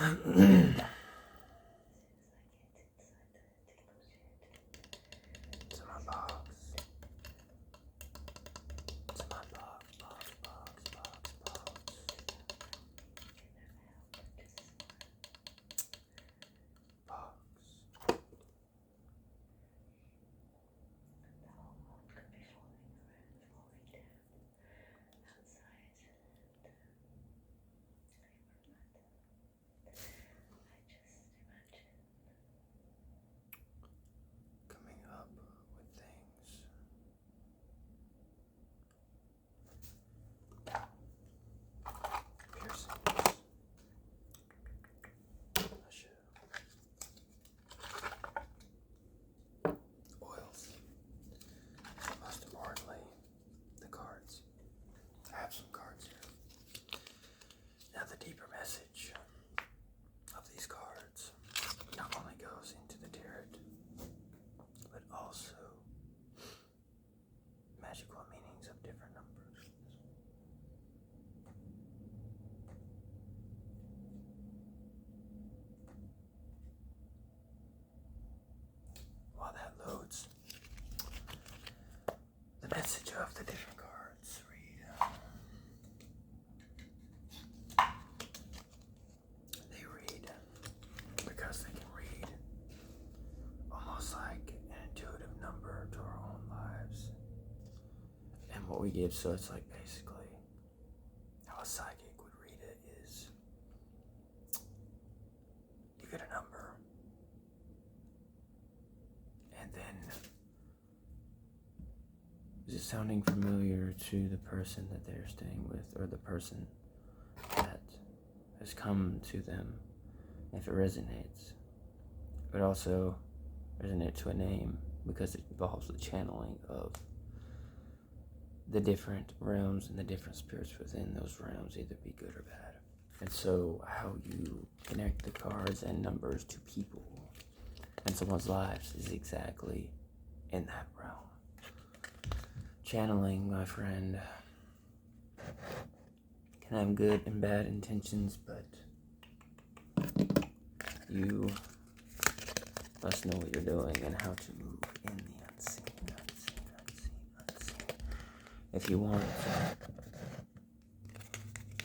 It's in my box. It's in my box. Coming up with things. Piercings. Oils. Most importantly, the cards. I have some cards here. Now the deeper message of these cards not only goes into the tarot, but also magical meanings of different numbers. While that loads, the message of the different cards read. They read because they can read almost like an intuitive number to our own lives. And what we give, so it's like basically how a psychic would read it is you get a number and then is it sounding familiar to the person that they're staying with or the person that has come to them? If it resonates, it also resonates to a name because it involves the channeling of the different realms and the different spirits within those realms, either be good or bad. And so how you connect the cards and numbers to people and someone's lives is exactly in that realm. Channeling, my friend, can have good and bad intentions, but you must know what you're doing and how to move in the unseen. If you want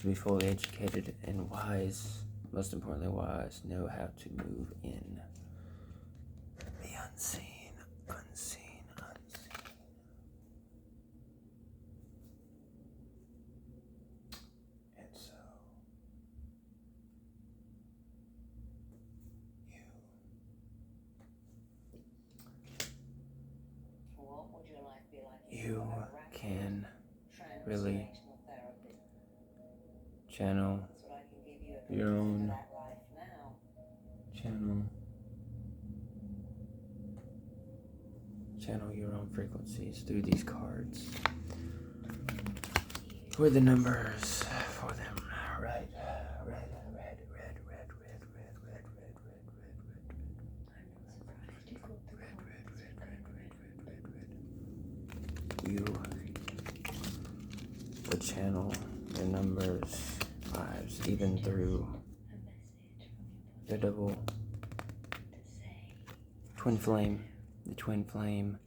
to be fully educated and wise, most importantly wise, know how to move in the unseen. And so, you can really channel your own channel your own frequencies through these cards. With the numbers for them. Right. Red. You would channel your numbers, lives, even through the double twin flame. The twin flame,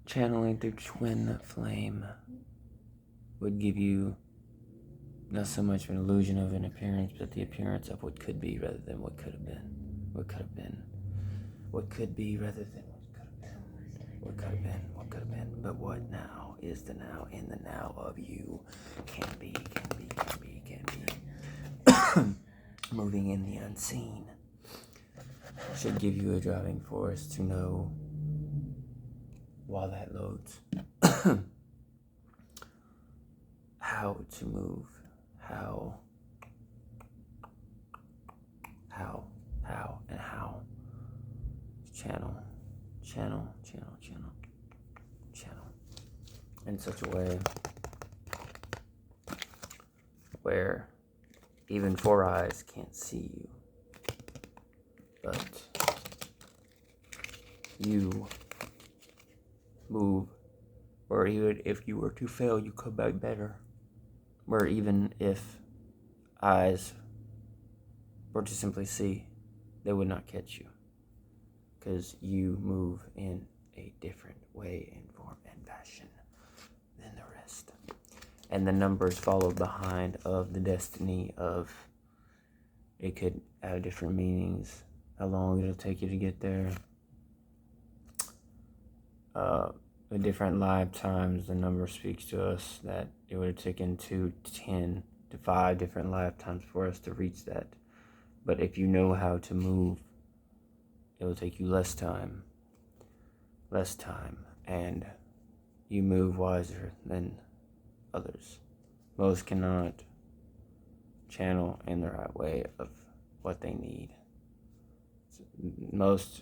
channeling through twin flame would give you not so much an illusion of an appearance, but the appearance of what could be rather than what could have been. What could have been. What could be rather than what could have been. What could have been. What could have been. But what now is the now, and the now of you can be. Moving in the unseen should give you a driving force to know while that loads how to move, how channel in such a way where even four eyes can't see you, but you move, or even if you were to fail, you come back better. Where even if eyes or to simply see, they would not catch you, because you move in a different way and form and fashion than the rest. And the numbers follow behind of the destiny of, it could have different meanings, how long it'll take you to get there. The different lifetimes, the number speaks to us that it would have taken 2 to 10 to 5 different lifetimes for us to reach that. But if you know how to move, it will take you less time, and you move wiser than others. Most cannot channel in the right way of what they need. Most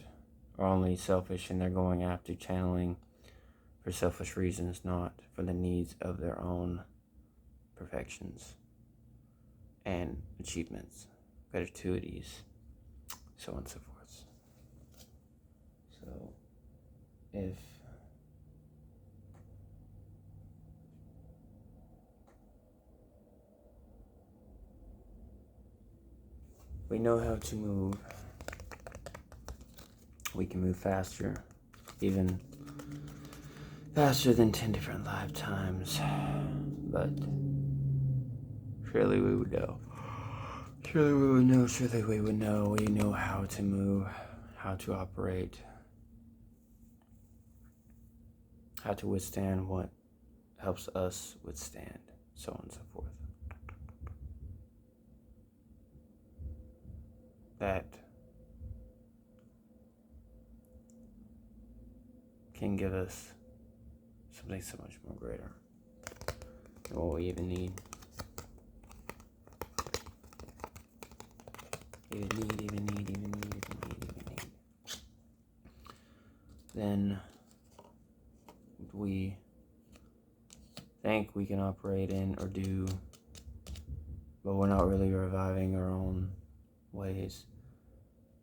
are only selfish, and they're going after channeling for selfish reasons, not for the needs of their own perfections and achievements, gratuities, so on and so forth. So, if we know how to move, we can move faster, even faster than 10 different lifetimes. But surely we would know. Surely we would know. Surely we would know. We know how to move, how to operate, how to withstand what helps us withstand, so on and so forth. That can give us something so much more greater than what we even need. Even need. Then we think we can operate in or do, but we're not really reviving our own ways.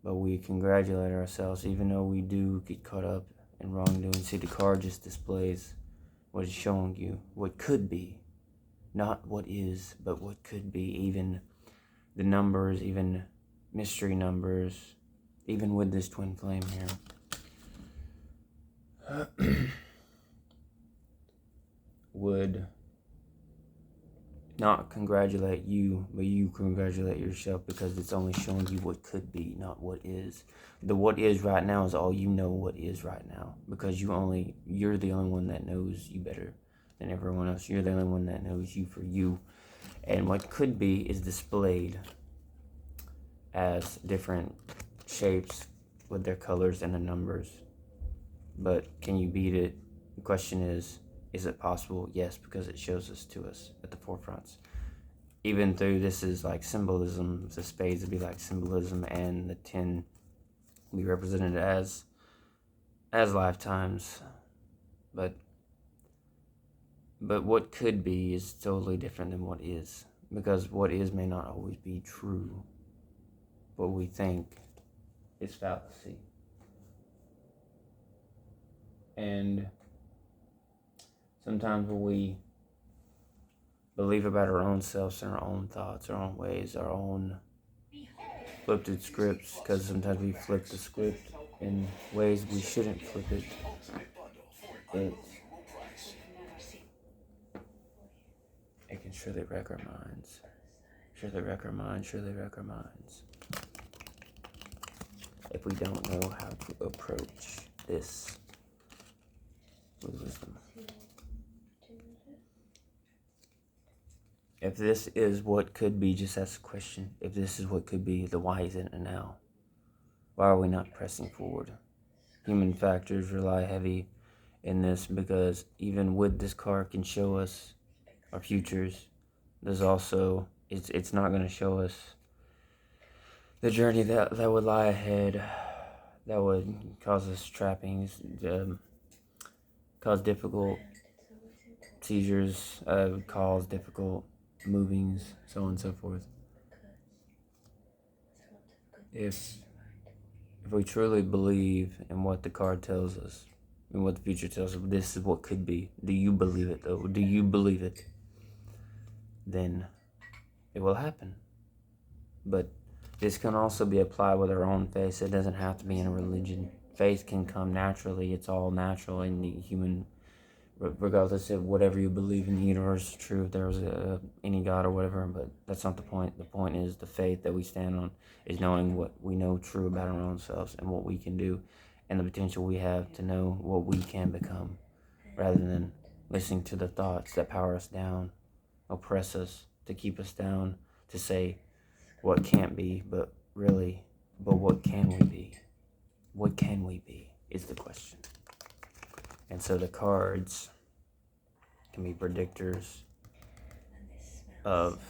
But we congratulate ourselves, even though we do get caught up in wrongdoing. See, the card just displays what it's showing you, what could be, not what is, but what could be. Even the numbers, even mystery numbers, even with this twin flame here, would not congratulate you, but you congratulate yourself, because it's only showing you what could be, not what is. The what is right now is all you know what is right now, because you're the only one that knows you better than everyone else. You're the only one that knows you for you. And what could be is displayed as different shapes with their colors and the numbers. But can you beat it? The question is it possible? Yes, because it shows us to us at the forefronts. Even though this is like symbolism, the spades would be like symbolism, and the 10 will be represented as lifetimes. But what could be is totally different than what is, because what is may not always be true. What we think is fallacy. And sometimes when we believe about our own selves and our own thoughts, our own ways, our own flipped scripts, because sometimes we flip the script in ways we shouldn't flip it. But it can surely wreck our minds. Surely wreck our minds. If we don't know how to approach this with wisdom. If this is what could be, just ask the question. If this is what could be, then why isn't it now? Why are we not pressing forward? Human factors rely heavy in this, because even with this card can show us our futures, there's also, it's not going to show us the journey that would lie ahead, that would cause us trappings, cause difficult seizures, cause difficult movings, so on and so forth. If we truly believe in what the card tells us, and what the future tells us, this is what could be. Do you believe it, though? Do you believe it? Then it will happen. But this can also be applied with our own faith. It doesn't have to be in a religion. Faith can come naturally. It's all natural in the human, regardless of whatever you believe in the universe is true, if there was any God or whatever, but that's not the point. The point is the faith that we stand on is knowing what we know true about our own selves and what we can do and the potential we have to know what we can become, rather than listening to the thoughts that power us down, oppress us, to keep us down, to say what can't be, but really, but what can we be? What can we be is the question. And so the cards can be predictors of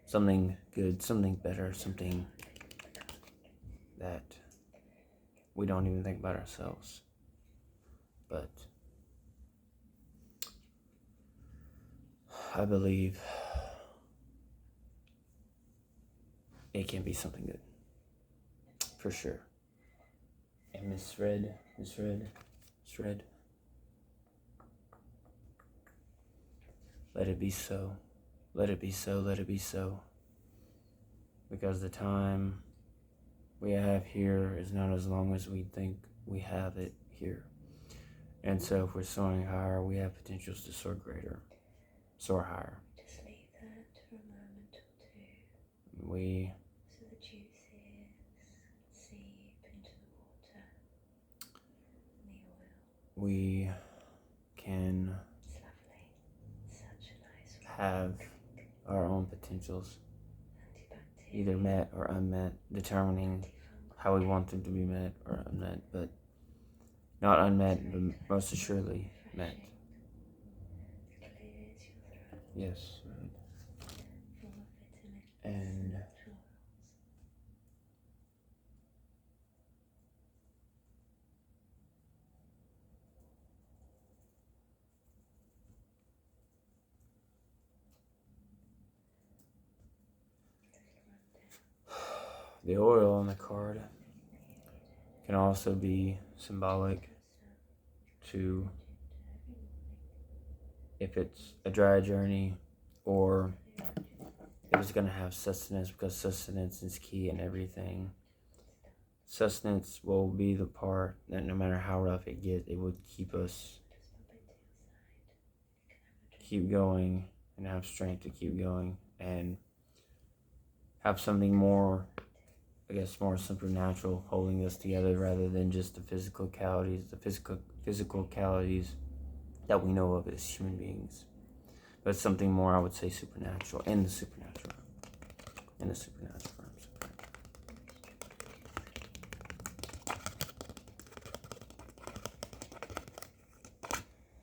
something good, something better, something that we don't even think about ourselves. But I believe it can be something good, for sure. And Miss Red. Let it be so. Let it be so. Let it be so. Because the time we have here is not as long as we think we have it here. And so if we're soaring higher, we have potentials to soar greater, soar higher. Just leave that for a moment or two. We so the juices seep into the water and the oil. We can It's lovely. Such a nice have our own potentials, antibacterial, either met or unmet, determining how we want them to be met or unmet, but not unmet, but most assuredly met. clears your throat, Yes, right. full of vitamins And florals. the oil on the card can also be symbolic to, if it's a dry journey or if it's going to have sustenance, because sustenance is key in everything. Sustenance will be the part that no matter how rough it gets, it would keep us keep going and have strength to keep going and have something more, I guess, more supernatural holding us together rather than just the physicalities that we know of as human beings. But something more, I would say, supernatural, in the supernatural realms.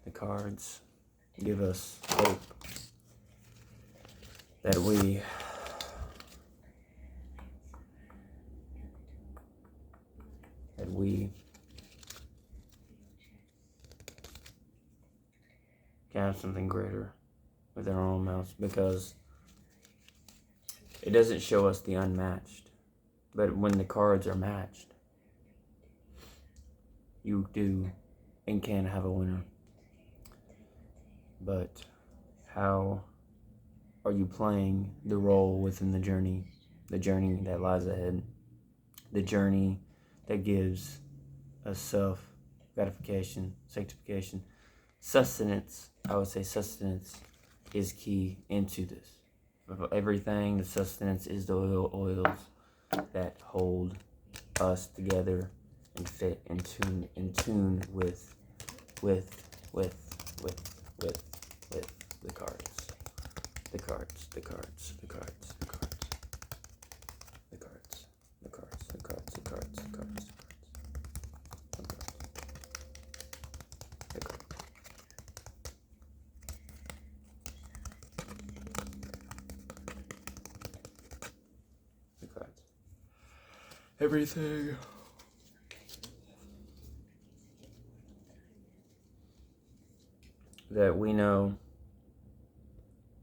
The cards give us hope that we can have something greater within our own mouths, because it doesn't show us the unmatched, but when the cards are matched, you do and can have a winner. But how are you playing the role within the journey that lies ahead, the journey that gives us self-gratification, sanctification, sustenance? I would say sustenance is key into this. Of everything, the sustenance is the oils that hold us together and fit in tune with the cards. The cards. Everything. That we know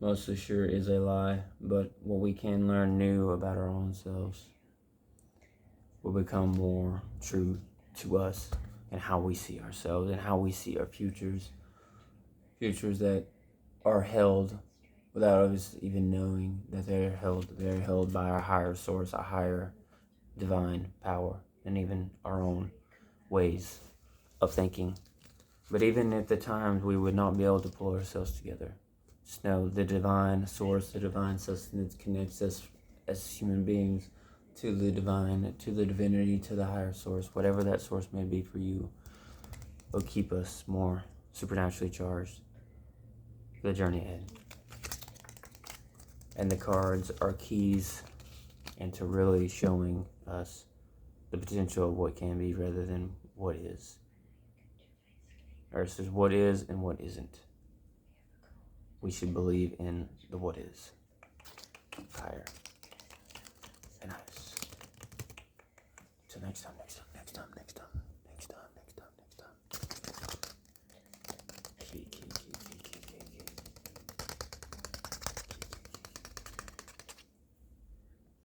mostly sure is a lie, but what we can learn new about our own selves will become more true to us and how we see ourselves and how we see our futures that are held without us even knowing that they're held by our higher source, a higher divine power, and even our own ways of thinking. But even at the times we would not be able to pull ourselves together, just know the divine source, the divine sustenance connects us as human beings to the divine, to the divinity, to the higher source, whatever that source may be for you, will keep us more supernaturally charged for the journey ahead. And the cards are keys into really showing us the potential of what can be rather than what is. Versus what is and what isn't. We should believe in the what is. Higher. And nice. Till next time.